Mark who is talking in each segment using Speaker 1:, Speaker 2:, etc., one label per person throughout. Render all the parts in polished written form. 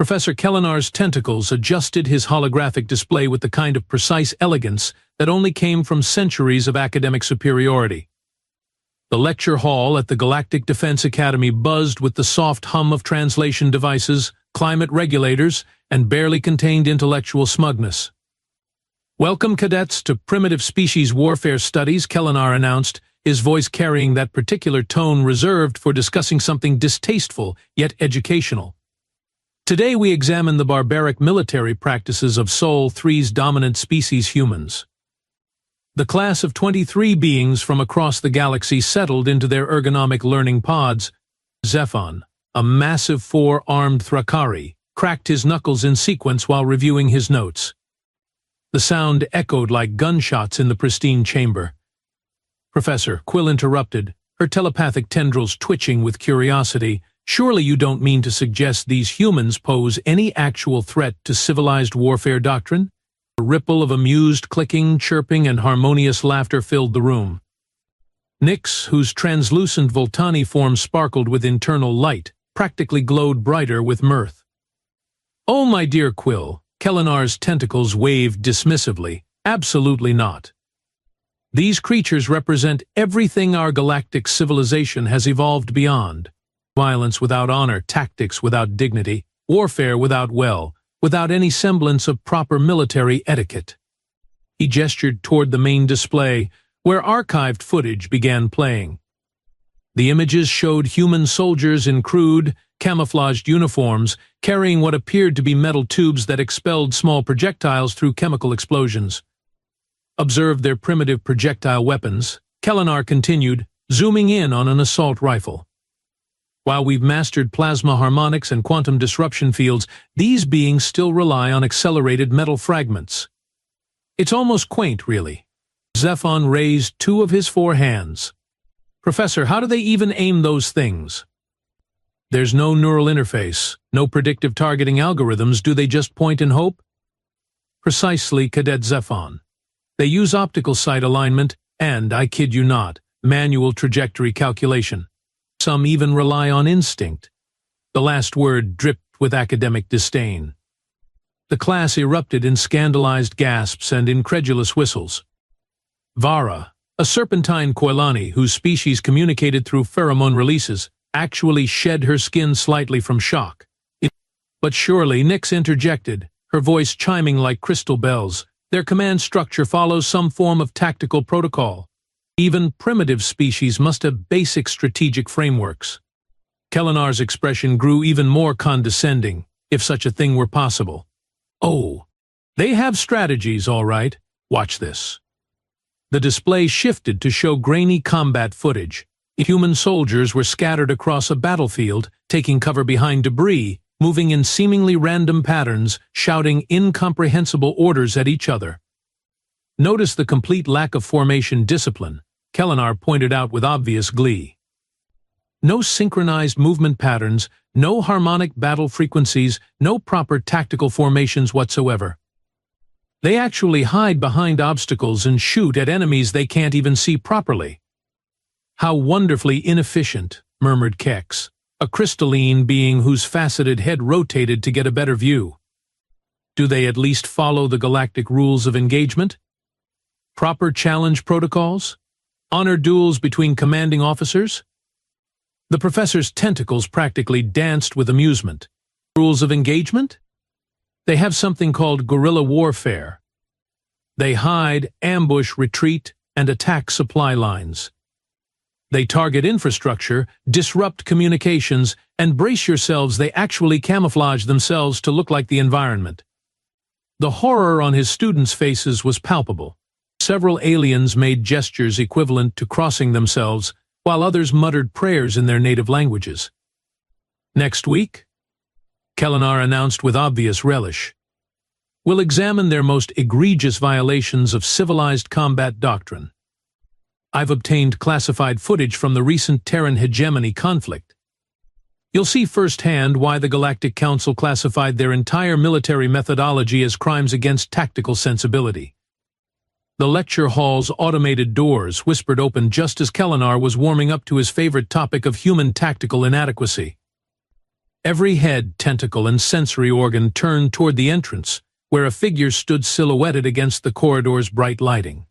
Speaker 1: Professor Kellenar's tentacles adjusted his holographic display with the kind of precise elegance that only came from centuries of academic superiority. The lecture hall at the Galactic Defense Academy buzzed with the soft hum of translation devices, climate regulators, and barely contained intellectual smugness. "Welcome, cadets, to Primitive Species Warfare Studies," Kellenar announced, his voice carrying that particular tone reserved for discussing something distasteful yet educational. "Today we examine the barbaric military practices of Sol 3's dominant species, humans." The class of 23 beings from across the galaxy settled into their ergonomic learning pods. Zephon, a massive four-armed Thrakari, cracked his knuckles in sequence while reviewing his notes. The sound echoed like gunshots in the pristine chamber. "Professor," Quill interrupted, her telepathic tendrils twitching with curiosity, "surely you don't mean to suggest these humans pose any actual threat to civilized warfare doctrine?" A ripple of amused clicking, chirping, and harmonious laughter filled the room. Nyx, whose translucent Voltani form sparkled with internal light, practically glowed brighter with mirth. "Oh, my dear Quill," Kellenar's tentacles waved dismissively, "absolutely not. These creatures represent everything our galactic civilization has evolved beyond. Violence without honor, tactics without dignity, warfare without any semblance of proper military etiquette." He gestured toward the main display, where archived footage began playing. The images showed human soldiers in crude, camouflaged uniforms, carrying what appeared to be metal tubes that expelled small projectiles through chemical explosions. "Observe their primitive projectile weapons," Kellenar continued, zooming in on an assault rifle. "While we've mastered plasma harmonics and quantum disruption fields, these beings still rely on accelerated metal fragments. It's almost quaint, really." Zephon raised two of his four hands. "Professor, how do they even aim those things?" "There's no neural interface, no predictive targeting algorithms. Do they just point and hope?" "Precisely, Cadet Zephon. They use optical sight alignment and, I kid you not, manual trajectory calculation. Some even rely on instinct." The last word dripped with academic disdain. The class erupted in scandalized gasps and incredulous whistles. Vara, a serpentine Koilani whose species communicated through pheromone releases, actually shed her skin slightly from shock. "But surely," Nyx interjected, her voice chiming like crystal bells, "their command structure follows some form of tactical protocol. Even primitive species must have basic strategic frameworks." Kellenar's expression grew even more condescending, if such a thing were possible. "Oh, they have strategies, all right. Watch this." The display shifted to show grainy combat footage. Human soldiers were scattered across a battlefield, taking cover behind debris, moving in seemingly random patterns, shouting incomprehensible orders at each other. "Notice the complete lack of formation discipline," Kellenar pointed out with obvious glee. "No synchronized movement patterns, no harmonic battle frequencies, no proper tactical formations whatsoever. They actually hide behind obstacles and shoot at enemies they can't even see properly." "How wonderfully inefficient," murmured Kex, a crystalline being whose faceted head rotated to get a better view. "Do they at least follow the galactic rules of engagement? Proper challenge protocols? Honor duels between commanding officers?" The professor's tentacles practically danced with amusement. "Rules of engagement? They have something called guerrilla warfare. They hide, ambush, retreat, and attack supply lines. They target infrastructure, disrupt communications, and brace yourselves, they actually camouflage themselves to look like the environment." The horror on his students' faces was palpable. Several aliens made gestures equivalent to crossing themselves, while others muttered prayers in their native languages. "Next week," Kellenar announced with obvious relish, "we'll examine their most egregious violations of civilized combat doctrine. I've obtained classified footage from the recent Terran hegemony conflict. You'll see firsthand why the Galactic Council classified their entire military methodology as crimes against tactical sensibility." The lecture hall's automated doors whispered open just as Kellenar was warming up to his favorite topic of human tactical inadequacy. Every head, tentacle, and sensory organ turned toward the entrance, where a figure stood silhouetted against the corridor's bright lighting.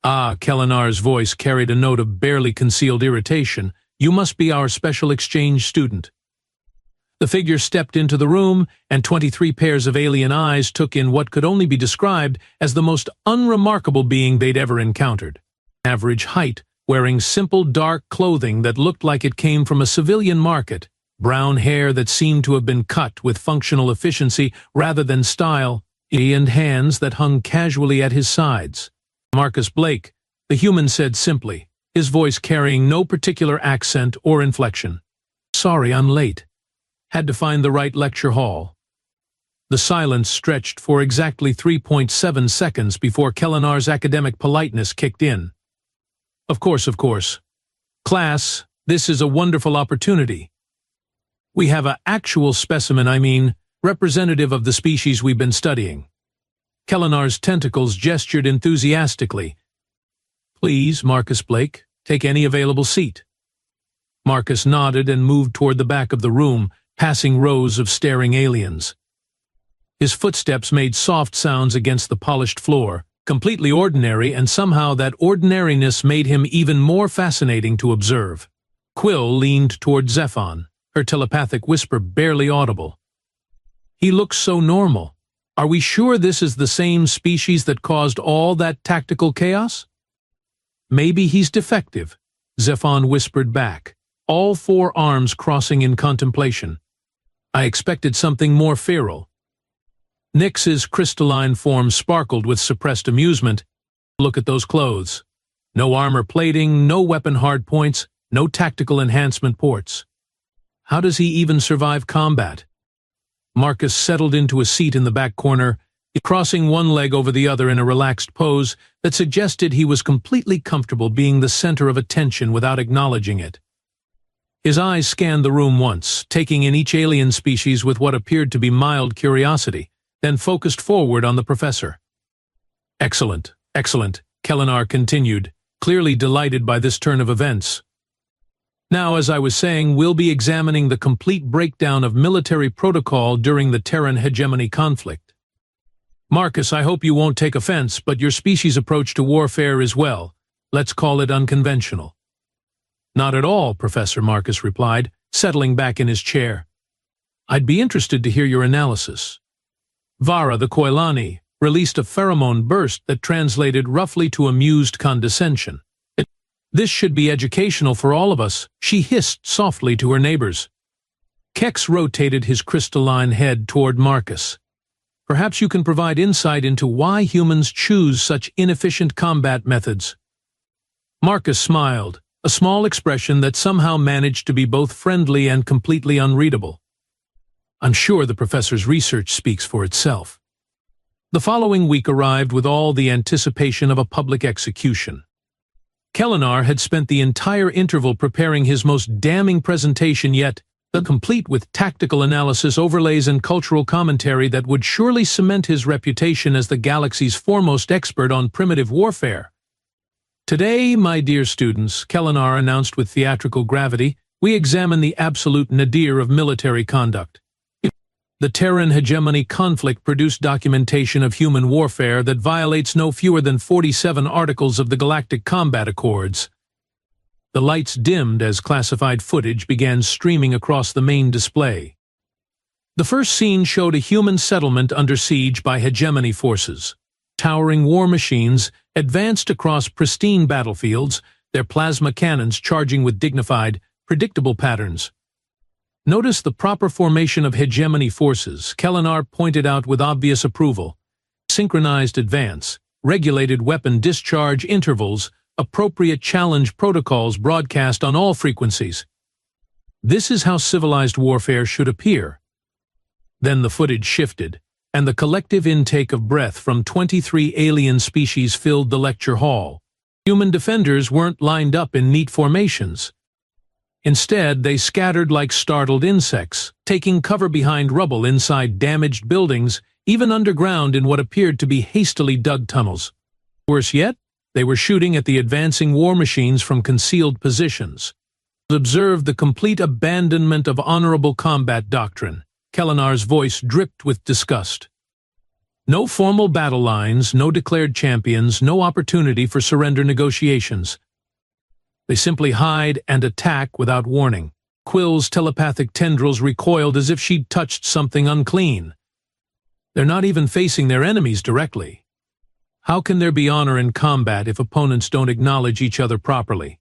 Speaker 1: "Ah," Kellenar's voice carried a note of barely concealed irritation. "You must be our special exchange student." The figure stepped into the room, and 23 pairs of alien eyes took in what could only be described as the most unremarkable being they'd ever encountered. Average height, wearing simple dark clothing that looked like it came from a civilian market, brown hair that seemed to have been cut with functional efficiency rather than style, and hands that hung casually at his sides. "Marcus Blake," the human said simply, his voice carrying no particular accent or inflection. "Sorry, I'm late. Had to find the right lecture hall." The silence stretched for exactly 3.7 seconds before Kellenar's academic politeness kicked in. Of course. Class, this is a wonderful opportunity. We have a actual specimen, representative of the species we've been studying." Kellenar's tentacles gestured enthusiastically. "Please, Marcus Blake, take any available seat." Marcus nodded and moved toward the back of the room, passing rows of staring aliens. His footsteps made soft sounds against the polished floor, completely ordinary, and somehow that ordinariness made him even more fascinating to observe. Quill leaned toward Zephon, her telepathic whisper barely audible. "He looks so normal. Are we sure this is the same species that caused all that tactical chaos?" "Maybe he's defective," Zephon whispered back, all four arms crossing in contemplation. "I expected something more feral." Nyx's crystalline form sparkled with suppressed amusement. "Look at those clothes. No armor plating, no weapon hardpoints, no tactical enhancement ports. How does he even survive combat?" Marcus settled into a seat in the back corner, crossing one leg over the other in a relaxed pose that suggested he was completely comfortable being the center of attention without acknowledging it. His eyes scanned the room once, taking in each alien species with what appeared to be mild curiosity, then focused forward on the professor. Excellent, Kellenar continued, clearly delighted by this turn of events. "Now, as I was saying, we'll be examining the complete breakdown of military protocol during the Terran hegemony conflict. Marcus, I hope you won't take offense, but your species' approach to warfare is, well, let's call it unconventional." "Not at all," Professor Marcus replied, settling back in his chair. "I'd be interested to hear your analysis." Vara, the Koilani, released a pheromone burst that translated roughly to amused condescension. "This should be educational for all of us," she hissed softly to her neighbors. Kex rotated his crystalline head toward Marcus. "Perhaps you can provide insight into why humans choose such inefficient combat methods." Marcus smiled, a small expression that somehow managed to be both friendly and completely unreadable. "I'm sure the professor's research speaks for itself." The following week arrived with all the anticipation of a public execution. Kellenar had spent the entire interval preparing his most damning presentation yet, complete with tactical analysis, overlays, and cultural commentary that would surely cement his reputation as the galaxy's foremost expert on primitive warfare. "Today, my dear students," Kellenar announced with theatrical gravity, "we examine the absolute nadir of military conduct. The Terran hegemony conflict produced documentation of human warfare that violates no fewer than 47 articles of the Galactic Combat Accords." The lights dimmed as classified footage began streaming across the main display. The first scene showed a human settlement under siege by hegemony forces. Towering war machines advanced across pristine battlefields, their plasma cannons charging with dignified, predictable patterns. "Notice the proper formation of hegemony forces," Kellenar pointed out with obvious approval. "Synchronized advance, regulated weapon discharge intervals, appropriate challenge protocols broadcast on all frequencies. This is how civilized warfare should appear." Then the footage shifted, and the collective intake of breath from 23 alien species filled the lecture hall. Human defenders weren't lined up in neat formations. Instead, they scattered like startled insects, taking cover behind rubble inside damaged buildings, even underground in what appeared to be hastily dug tunnels. Worse yet, they were shooting at the advancing war machines from concealed positions. observed the complete abandonment of honorable combat doctrine. Kelenar's voice dripped with disgust. No formal battle lines, no declared champions, no opportunity for surrender negotiations. They simply hide and attack without warning. Quill's telepathic tendrils recoiled as if she'd touched something unclean. They're not even facing their enemies directly. How can there be honor in combat if opponents don't acknowledge each other properly?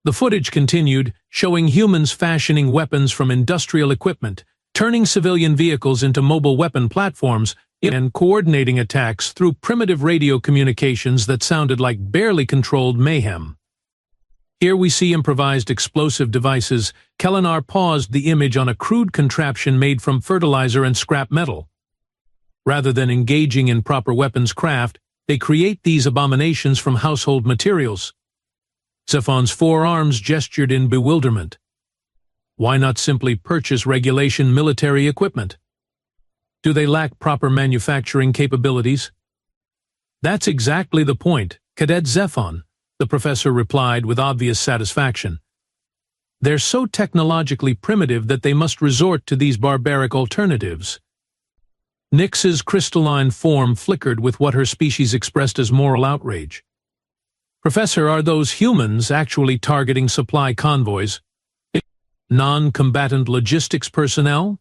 Speaker 1: The footage continued, showing humans fashioning weapons from industrial equipment, turning civilian vehicles into mobile weapon platforms, and coordinating attacks through primitive radio communications that sounded like barely controlled mayhem. Here we see improvised explosive devices. Kelenar paused the image on a crude contraption made from fertilizer and scrap metal. Rather than engaging in proper weapons craft, they create these abominations from household materials. Zephon's forearms gestured in bewilderment. Why not simply purchase regulation military equipment? Do they lack proper manufacturing capabilities? That's exactly the point, Cadet Zephon, the professor replied with obvious satisfaction. They're so technologically primitive that they must resort to these barbaric alternatives. Nyx's crystalline form flickered with what her species expressed as moral outrage. Professor, are those humans actually targeting supply convoys? Non-combatant logistics personnel?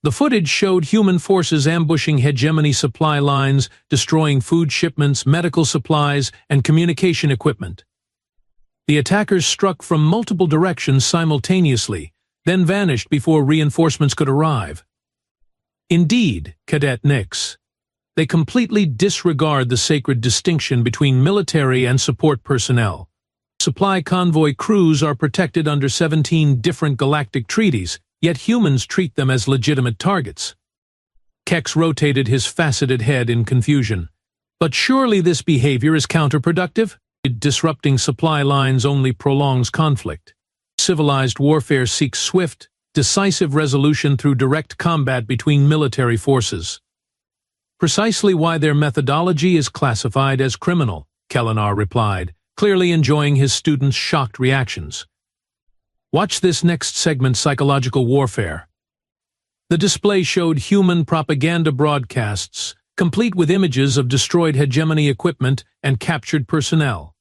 Speaker 1: The footage showed human forces ambushing hegemony supply lines, destroying food shipments, medical supplies, and communication equipment. The attackers struck from multiple directions simultaneously, then vanished before reinforcements could arrive. Indeed, Cadet Nyx, they completely disregard the sacred distinction between military and support personnel. Supply convoy crews are protected under 17 different galactic treaties, yet humans treat them as legitimate targets. Kex rotated his faceted head in confusion. But surely this behavior is counterproductive? Disrupting supply lines only prolongs conflict. Civilized warfare seeks swift, decisive resolution through direct combat between military forces. Precisely why their methodology is classified as criminal, Kelenar replied, clearly enjoying his students' shocked reactions. Watch this next segment, Psychological Warfare. The display showed human propaganda broadcasts, complete with images of destroyed hegemony equipment and captured personnel.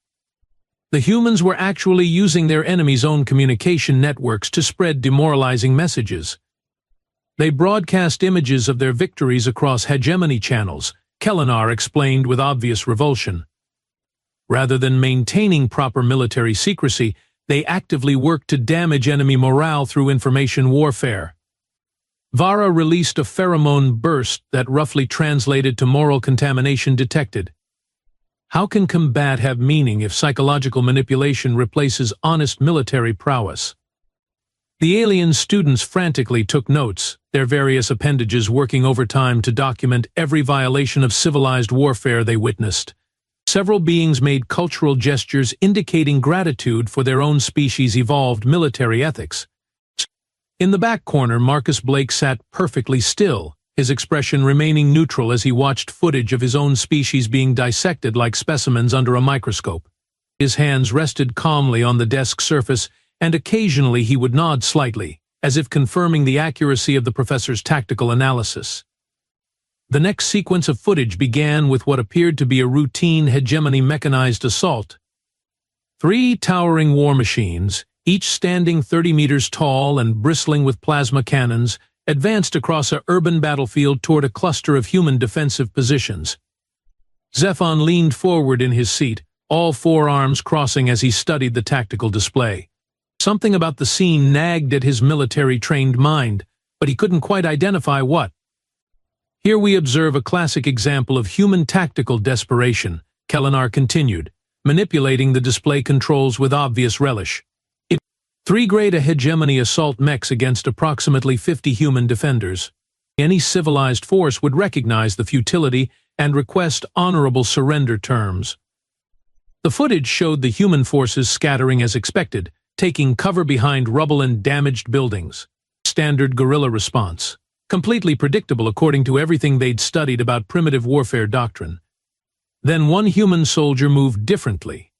Speaker 1: The humans were actually using their enemies' own communication networks to spread demoralizing messages. They broadcast images of their victories across hegemony channels, Kelenar explained with obvious revulsion. Rather than maintaining proper military secrecy, they actively worked to damage enemy morale through information warfare. Vara released a pheromone burst that roughly translated to moral contamination detected. How can combat have meaning if psychological manipulation replaces honest military prowess? The alien students frantically took notes, their various appendages working overtime to document every violation of civilized warfare they witnessed. Several beings made cultural gestures indicating gratitude for their own species' evolved military ethics. In the back corner, Marcus Blake sat perfectly still, his expression remaining neutral as he watched footage of his own species being dissected like specimens under a microscope. His hands rested calmly on the desk surface, and occasionally he would nod slightly, as if confirming the accuracy of the professor's tactical analysis. The next sequence of footage began with what appeared to be a routine hegemony mechanized assault. 3 towering war machines, each standing 30 meters tall and bristling with plasma cannons, advanced across an urban battlefield toward a cluster of human defensive positions. Zephon leaned forward in his seat, all 4 arms crossing as he studied the tactical display. Something about the scene nagged at his military-trained mind, but he couldn't quite identify what. Here we observe a classic example of human tactical desperation, Kelenar continued, manipulating the display controls with obvious relish. 3 great hegemony assault mechs against approximately 50 human defenders. Any civilized force would recognize the futility and request honorable surrender terms. The footage showed the human forces scattering as expected, taking cover behind rubble and damaged buildings. Standard guerrilla response. Completely predictable according to everything they'd studied about primitive warfare doctrine. Then one human soldier moved differently.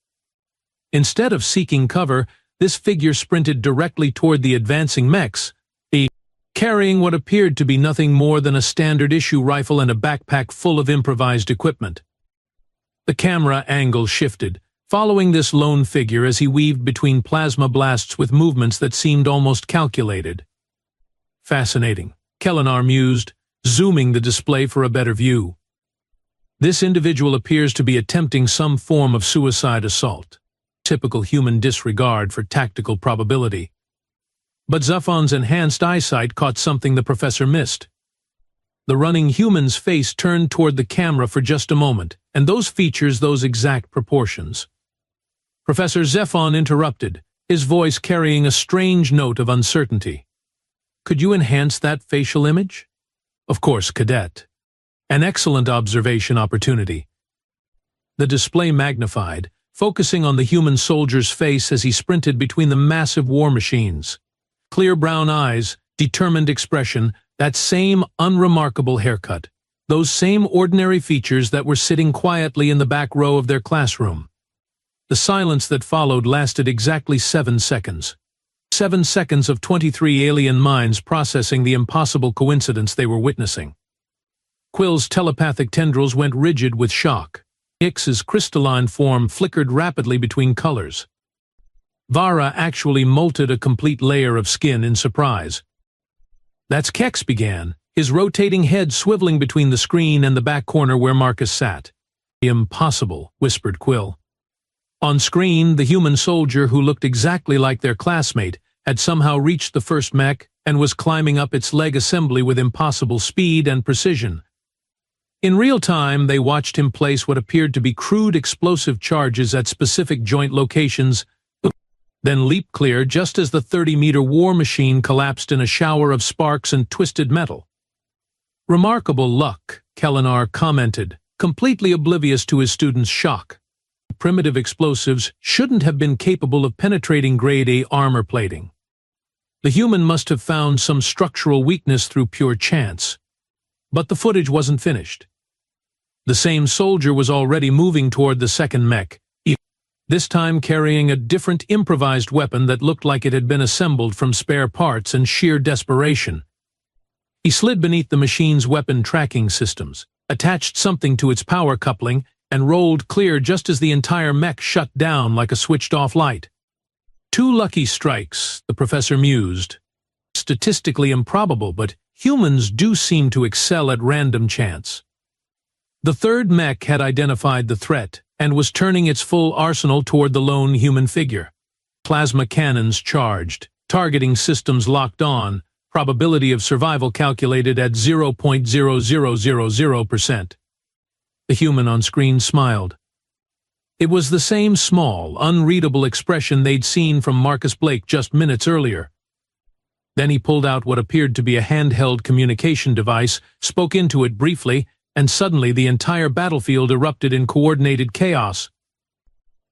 Speaker 1: Instead of seeking cover, this figure sprinted directly toward the advancing mechs, carrying what appeared to be nothing more than a standard-issue rifle and a backpack full of improvised equipment. The camera angle shifted, following this lone figure as he weaved between plasma blasts with movements that seemed almost calculated. Fascinating, Kellenar mused, zooming the display for a better view. This individual appears to be attempting some form of suicide assault. Typical human disregard for tactical probability. But Zephon's enhanced eyesight caught something the professor missed. The running human's face turned toward the camera for just a moment, and those features, those exact proportions. Professor Zephon interrupted, his voice carrying a strange note of uncertainty. Could you enhance that facial image? Of course, Cadet. An excellent observation opportunity. The display magnified, focusing on the human soldier's face as he sprinted between the massive war machines. Clear brown eyes, determined expression, that same unremarkable haircut, those same ordinary features that were sitting quietly in the back row of their classroom. The silence that followed lasted exactly 7 seconds. 7 seconds of 23 alien minds processing the impossible coincidence they were witnessing. Quill's telepathic tendrils went rigid with shock. Ix's crystalline form flickered rapidly between colors. Vara actually molted a complete layer of skin in surprise. That's Kex began, his rotating head swiveling between the screen and the back corner where Marcus sat. Impossible, whispered Quill. On screen, the human soldier who looked exactly like their classmate had somehow reached the first mech and was climbing up its leg assembly with impossible speed and precision. In real time, they watched him place what appeared to be crude explosive charges at specific joint locations, then leap clear just as the 30-meter war machine collapsed in a shower of sparks and twisted metal. Remarkable luck, Kellenar commented, completely oblivious to his students' shock. Primitive explosives shouldn't have been capable of penetrating Grade A armor plating. The human must have found some structural weakness through pure chance. But the footage wasn't finished. The same soldier was already moving toward the second mech, this time carrying a different improvised weapon that looked like it had been assembled from spare parts and sheer desperation. He slid beneath the machine's weapon tracking systems, attached something to its power coupling, and rolled clear just as the entire mech shut down like a switched-off light. 2 lucky strikes, the professor mused. Statistically improbable, but humans do seem to excel at random chance. The third mech had identified the threat and was turning its full arsenal toward the lone human figure. Plasma cannons charged, targeting systems locked on, probability of survival calculated at 0.0000%. The human on screen smiled. It was the same small, unreadable expression they'd seen from Marcus Blake just minutes earlier. Then he pulled out what appeared to be a handheld communication device, spoke into it briefly, and suddenly the entire battlefield erupted in coordinated chaos.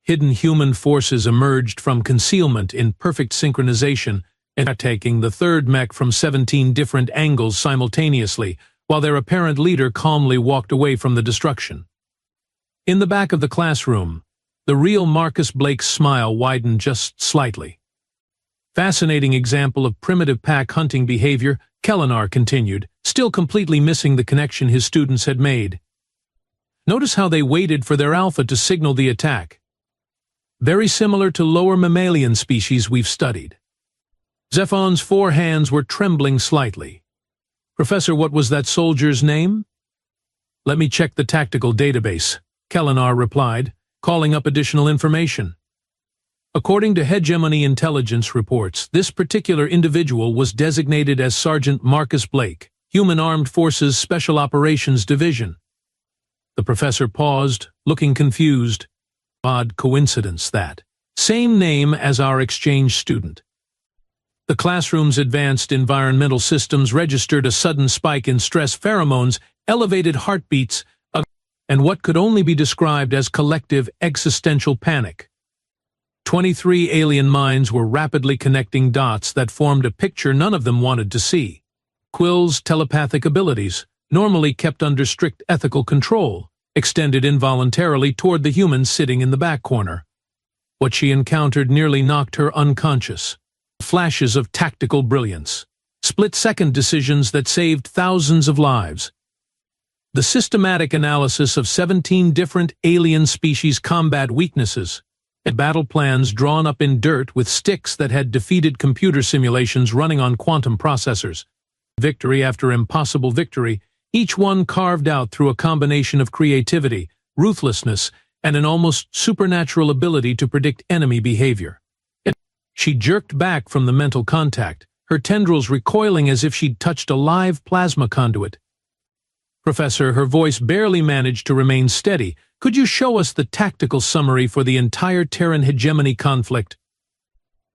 Speaker 1: Hidden human forces emerged from concealment in perfect synchronization, attacking the third mech from 17 different angles simultaneously, while their apparent leader calmly walked away from the destruction. In the back of the classroom, the real Marcus Blake's smile widened just slightly. Fascinating example of primitive pack hunting behavior, Kellenar continued, still completely missing the connection his students had made. Notice how they waited for their alpha to signal the attack. Very similar to lower mammalian species we've studied. Zephon's 4 hands were trembling slightly. Professor, what was that soldier's name? Let me check the tactical database, Kellenar replied, calling up additional information. According to Hegemony intelligence reports, this particular individual was designated as Sergeant Marcus Blake, Human Armed Forces Special Operations Division. The professor paused, looking confused. Odd coincidence that. Same name as our exchange student. The classroom's advanced environmental systems registered a sudden spike in stress pheromones, elevated heartbeats, and what could only be described as collective existential panic. 23 alien minds were rapidly connecting dots that formed a picture none of them wanted to see. Quill's telepathic abilities, normally kept under strict ethical control, extended involuntarily toward the human sitting in the back corner. What she encountered nearly knocked her unconscious. Flashes of tactical brilliance. Split-second decisions that saved thousands of lives. The systematic analysis of 17 different alien species combat weaknesses. Battle plans drawn up in dirt with sticks that had defeated computer simulations running on quantum processors. Victory after impossible victory, each one carved out through a combination of creativity, ruthlessness, and an almost supernatural ability to predict enemy behavior. She jerked back from the mental contact, her tendrils recoiling as if she'd touched a live plasma conduit. Professor, her voice barely managed to remain steady. Could you show us the tactical summary for the entire Terran hegemony conflict?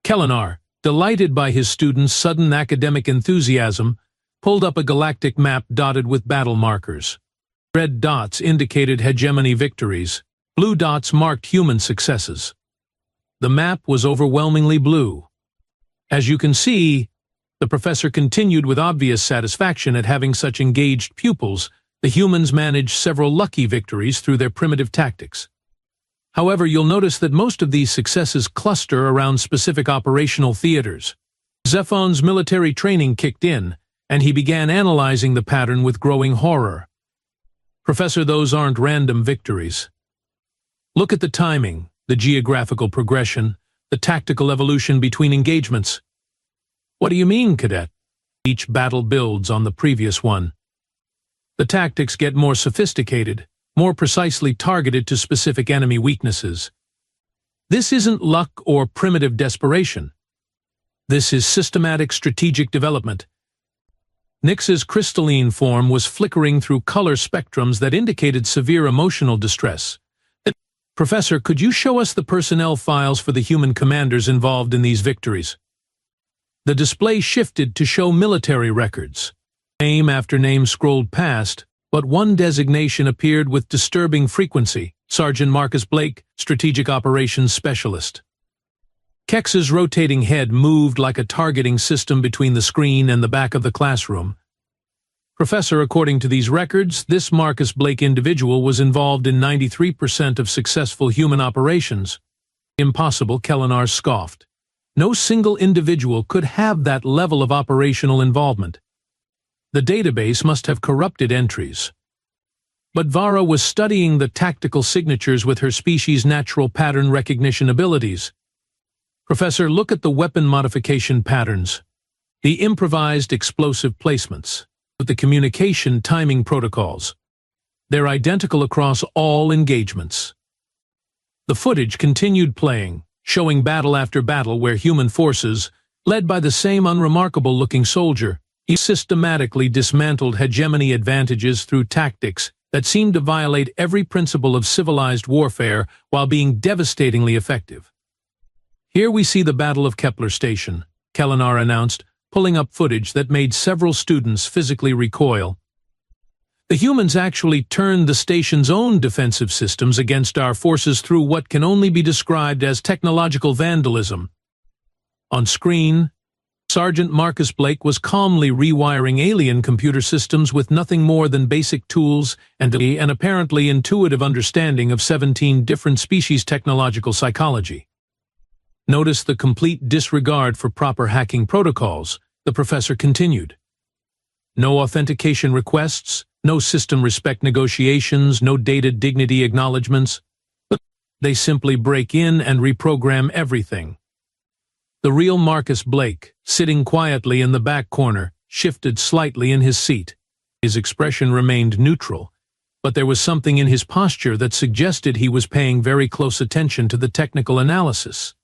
Speaker 1: Kellenar, delighted by his students' sudden academic enthusiasm, pulled up a galactic map dotted with battle markers. Red dots indicated hegemony victories. Blue dots marked human successes. The map was overwhelmingly blue. As you can see, the professor continued with obvious satisfaction at having such engaged pupils. The humans managed several lucky victories through their primitive tactics. However, you'll notice that most of these successes cluster around specific operational theaters. Zephon's military training kicked in, and he began analyzing the pattern with growing horror. Professor, those aren't random victories. Look at the timing, the geographical progression, the tactical evolution between engagements. What do you mean, Cadet? Each battle builds on the previous one. The tactics get more sophisticated, more precisely targeted to specific enemy weaknesses. This isn't luck or primitive desperation. This is systematic strategic development. Nyx's crystalline form was flickering through color spectrums that indicated severe emotional distress. Professor, could you show us the personnel files for the human commanders involved in these victories? The display shifted to show military records. Name after name scrolled past, but one designation appeared with disturbing frequency: Sergeant Marcus Blake, Strategic Operations Specialist. Kex's rotating head moved like a targeting system between the screen and the back of the classroom. Professor, according to these records, this Marcus Blake individual was involved in 93% of successful human operations. Impossible, Kellenar scoffed. No single individual could have that level of operational involvement. The database must have corrupted entries. But Vara was studying the tactical signatures with her species' natural pattern recognition abilities. Professor, look at the weapon modification patterns, the improvised explosive placements, with the communication timing protocols. They're identical across all engagements. The footage continued playing, showing battle after battle where human forces, led by the same unremarkable-looking soldier, systematically dismantled hegemony advantages through tactics that seemed to violate every principle of civilized warfare while being devastatingly effective. Here we see the Battle of Kepler Station, Kellenar announced, pulling up footage that made several students physically recoil. The humans actually turned the station's own defensive systems against our forces through what can only be described as technological vandalism. On screen, Sergeant Marcus Blake was calmly rewiring alien computer systems with nothing more than basic tools and an apparently intuitive understanding of 17 different species' technological psychology. Notice the complete disregard for proper hacking protocols, the professor continued. No authentication requests, no system respect negotiations, no data dignity acknowledgements. They simply break in and reprogram everything. The real Marcus Blake, sitting quietly in the back corner, shifted slightly in his seat. His expression remained neutral, but there was something in his posture that suggested he was paying very close attention to the technical analysis.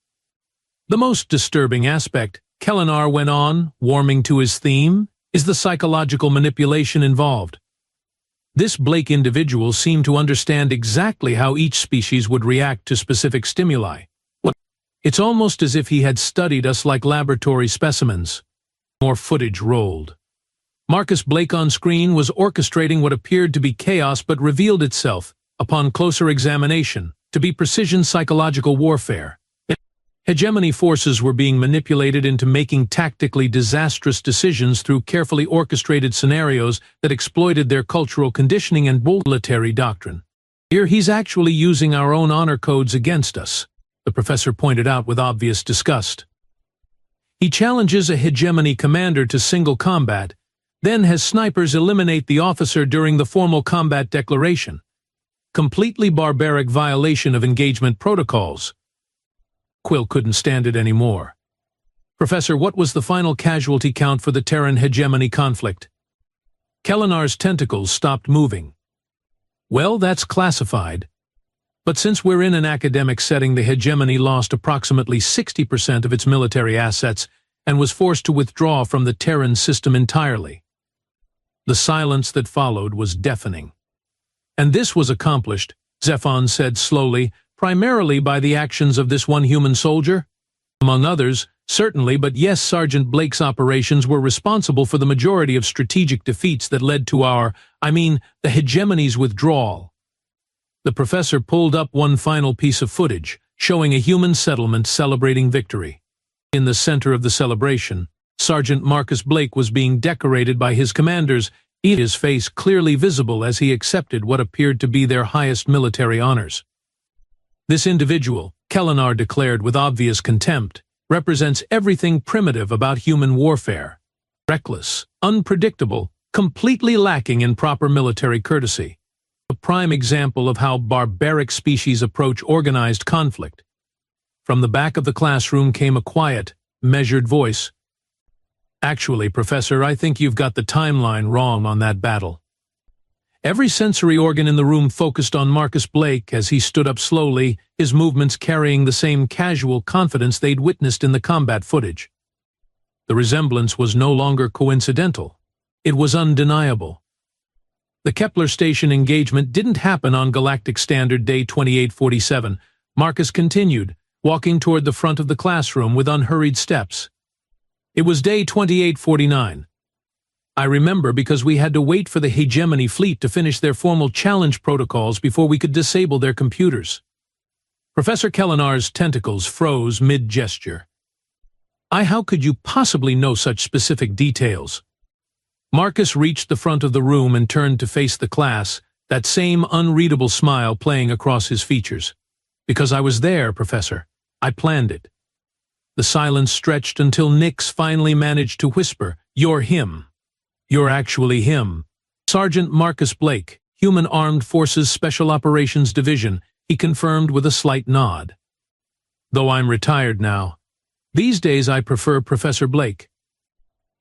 Speaker 1: The most disturbing aspect, Kellenar went on, warming to his theme, is the psychological manipulation involved. This Blake individual seemed to understand exactly how each species would react to specific stimuli. It's almost as if he had studied us like laboratory specimens. More footage rolled. Marcus Blake on screen was orchestrating what appeared to be chaos but revealed itself, upon closer examination, to be precision psychological warfare. Hegemony forces were being manipulated into making tactically disastrous decisions through carefully orchestrated scenarios that exploited their cultural conditioning and military doctrine. Here he's actually using our own honor codes against us. the professor pointed out with obvious disgust. He challenges a hegemony commander to single combat, then has snipers eliminate the officer during the formal combat declaration. Completely barbaric violation of engagement protocols. Quill couldn't stand it anymore. Professor, what was the final casualty count for the Terran hegemony conflict? Kellinar's tentacles stopped moving. Well, that's classified. But since we're in an academic setting, the hegemony lost approximately 60% of its military assets and was forced to withdraw from the Terran system entirely. The silence that followed was deafening. And this was accomplished, Zephon said slowly, primarily by the actions of this one human soldier? Among others, certainly, but yes, Sergeant Blake's operations were responsible for the majority of strategic defeats that led to the hegemony's withdrawal. The professor pulled up one final piece of footage, showing a human settlement celebrating victory. In the center of the celebration, Sergeant Marcus Blake was being decorated by his commanders, his face clearly visible as he accepted what appeared to be their highest military honors. This individual, Kellinar declared with obvious contempt, represents everything primitive about human warfare. Reckless, unpredictable, completely lacking in proper military courtesy. A prime example of how barbaric species approach organized conflict. From the back of the classroom came a quiet, measured voice. Actually, Professor, I think you've got the timeline wrong on that battle. Every sensory organ in the room focused on Marcus Blake as he stood up slowly, his movements carrying the same casual confidence they'd witnessed in the combat footage. The resemblance was no longer coincidental. It was undeniable. The Kepler station engagement didn't happen on Galactic Standard Day 2847. Marcus continued, walking toward the front of the classroom with unhurried steps. It was day 2849. I remember because we had to wait for the hegemony fleet to finish their formal challenge protocols before we could disable their computers. Professor Kellinar's tentacles froze mid-gesture. How could you possibly know such specific details? Marcus reached the front of the room and turned to face the class, that same unreadable smile playing across his features. Because I was there, Professor. I planned it. The silence stretched until Nix finally managed to whisper, "You're him. You're actually him." Sergeant Marcus Blake, Human Armed Forces Special Operations Division, he confirmed with a slight nod. Though I'm retired now. These days I prefer Professor Blake.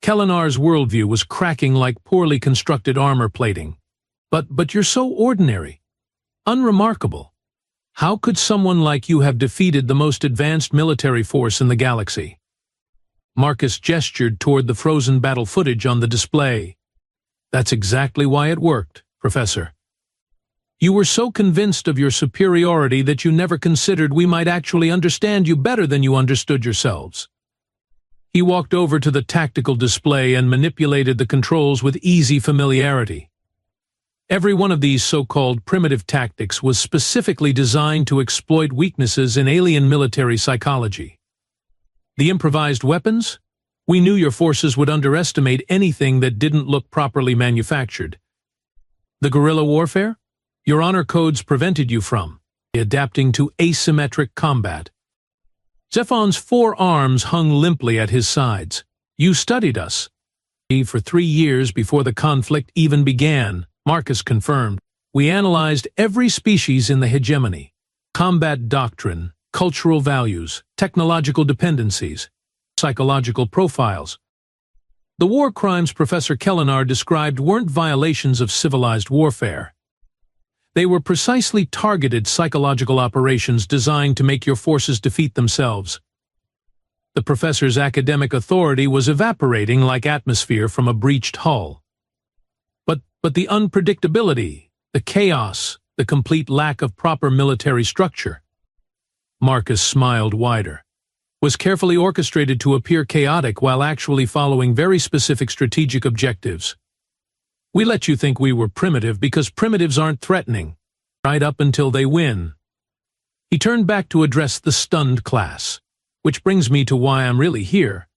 Speaker 1: Kellinar's worldview was cracking like poorly constructed armor plating. But you're so ordinary. Unremarkable. How could someone like you have defeated the most advanced military force in the galaxy? Marcus gestured toward the frozen battle footage on the display. That's exactly why it worked, Professor. You were so convinced of your superiority that you never considered we might actually understand you better than you understood yourselves. He walked over to the tactical display and manipulated the controls with easy familiarity. Every one of these so-called primitive tactics was specifically designed to exploit weaknesses in alien military psychology. The improvised weapons? We knew your forces would underestimate anything that didn't look properly manufactured. The guerrilla warfare? Your honor codes prevented you from adapting to asymmetric combat. Zephon's 4 arms hung limply at his sides. You studied us. For 3 years before the conflict even began, Marcus confirmed. We analyzed every species in the hegemony. Combat doctrine, cultural values, technological dependencies, psychological profiles. The war crimes Professor Kellinar described weren't violations of civilized warfare. They were precisely targeted psychological operations designed to make your forces defeat themselves. The professor's academic authority was evaporating like atmosphere from a breached hull. But the unpredictability, the chaos, the complete lack of proper military structure. Marcus smiled wider. Was carefully orchestrated to appear chaotic while actually following very specific strategic objectives. We let you think we were primitive because primitives aren't threatening, right up until they win. He turned back to address the stunned class, which brings me to why I'm really here.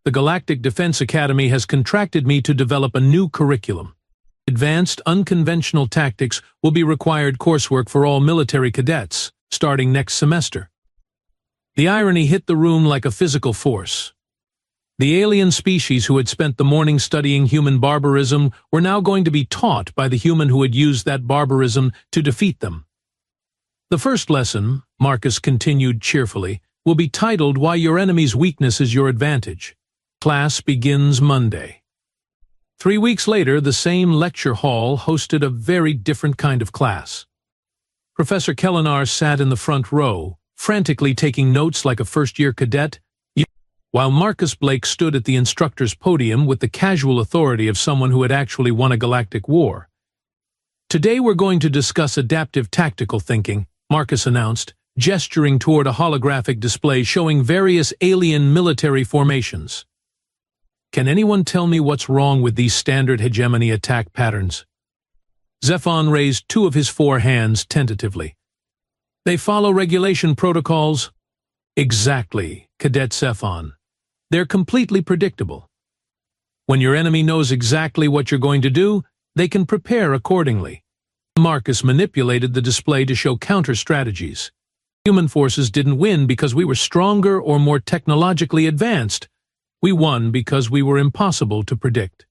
Speaker 1: The Galactic Defense Academy has contracted me to develop a new curriculum. Advanced, unconventional tactics will be required coursework for all military cadets, starting next semester. The irony hit the room like a physical force. The alien species who had spent the morning studying human barbarism were now going to be taught by the human who had used that barbarism to defeat them. The first lesson, Marcus continued cheerfully, will be titled Why Your Enemy's Weakness is Your Advantage. Class begins Monday. 3 weeks later, the same lecture hall hosted a very different kind of class. Professor Kellenar sat in the front row, frantically taking notes like a first-year cadet, while Marcus Blake stood at the instructor's podium with the casual authority of someone who had actually won a galactic war. Today we're going to discuss adaptive tactical thinking, Marcus announced, gesturing toward a holographic display showing various alien military formations. Can anyone tell me what's wrong with these standard hegemony attack patterns? Zephon raised 2 of his 4 hands tentatively. They follow regulation protocols? Exactly, Cadet Zephon. They're completely predictable. When your enemy knows exactly what you're going to do, they can prepare accordingly. Marcus manipulated the display to show counter-strategies. Human forces didn't win because we were stronger or more technologically advanced. We won because we were impossible to predict.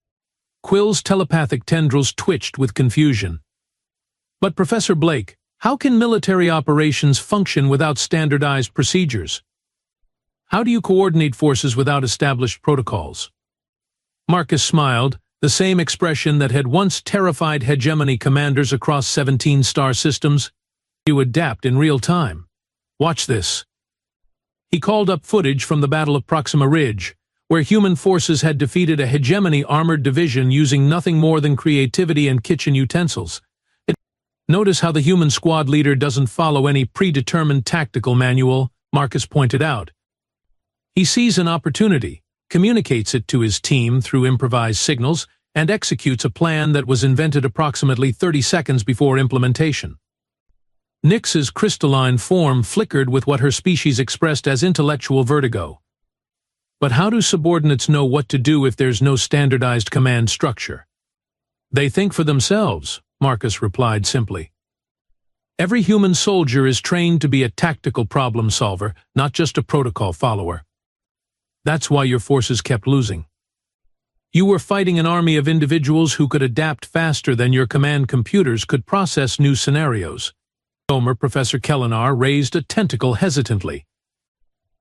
Speaker 1: Quill's telepathic tendrils twitched with confusion. But Professor Blake, how can military operations function without standardized procedures? How do you coordinate forces without established protocols? Marcus smiled, the same expression that had once terrified hegemony commanders across 17 star systems. You adapt in real time. Watch this. He called up footage from the Battle of Proxima Ridge, where human forces had defeated a hegemony armored division using nothing more than creativity and kitchen utensils. Notice how the human squad leader doesn't follow any predetermined tactical manual, Marcus pointed out. He sees an opportunity, communicates it to his team through improvised signals, and executes a plan that was invented approximately 30 seconds before implementation. Nyx's crystalline form flickered with what her species expressed as intellectual vertigo. But how do subordinates know what to do if there's no standardized command structure? They think for themselves, Marcus replied simply. Every human soldier is trained to be a tactical problem solver, not just a protocol follower. That's why your forces kept losing. You were fighting an army of individuals who could adapt faster than your command computers could process new scenarios. Professor Kellenar raised a tentacle hesitantly.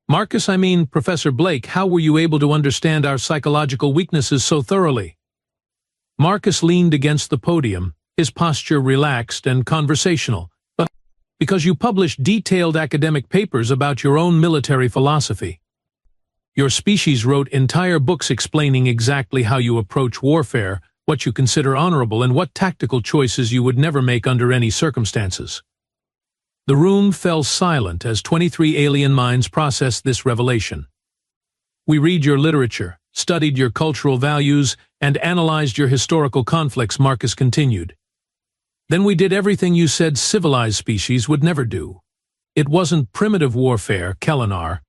Speaker 1: Marcus, Professor Blake, how were you able to understand our psychological weaknesses so thoroughly? Marcus leaned against the podium, his posture relaxed and conversational. But because you published detailed academic papers about your own military philosophy. Your species wrote entire books explaining exactly how you approach warfare, what you consider honorable, and what tactical choices you would never make under any circumstances. The room fell silent as 23 alien minds processed this revelation. We read your literature, studied your cultural values, and analyzed your historical conflicts, Marcus continued. Then we did everything you said civilized species would never do. It wasn't primitive warfare, Kellenar.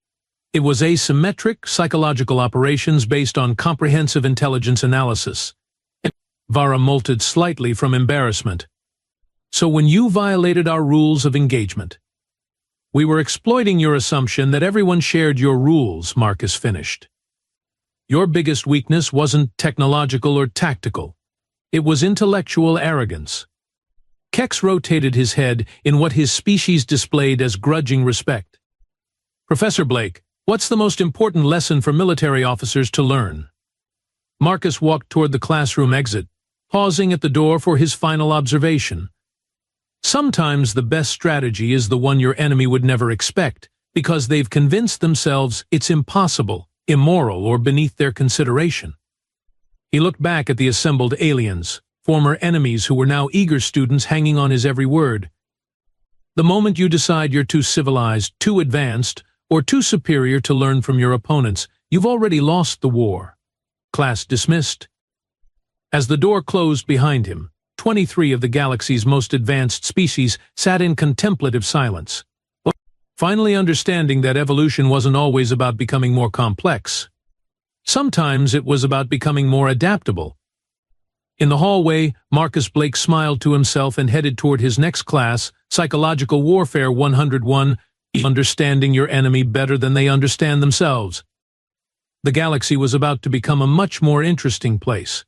Speaker 1: It was asymmetric, psychological operations based on comprehensive intelligence analysis. Vara molted slightly from embarrassment. So when you violated our rules of engagement, we were exploiting your assumption that everyone shared your rules, Marcus finished. Your biggest weakness wasn't technological or tactical. It was intellectual arrogance. Kex rotated his head in what his species displayed as grudging respect. Professor Blake, what's the most important lesson for military officers to learn? Marcus walked toward the classroom exit, pausing at the door for his final observation. Sometimes the best strategy is the one your enemy would never expect, because they've convinced themselves it's impossible, immoral, or beneath their consideration. He looked back at the assembled aliens, former enemies who were now eager students hanging on his every word. The moment you decide you're too civilized, too advanced, or too superior to learn from your opponents, you've already lost the war. Class dismissed. As the door closed behind him, 23 of the galaxy's most advanced species sat in contemplative silence, finally understanding that evolution wasn't always about becoming more complex. Sometimes it was about becoming more adaptable. In the hallway, Marcus Blake smiled to himself and headed toward his next class, Psychological Warfare 101, understanding your enemy better than they understand themselves. The galaxy was about to become a much more interesting place.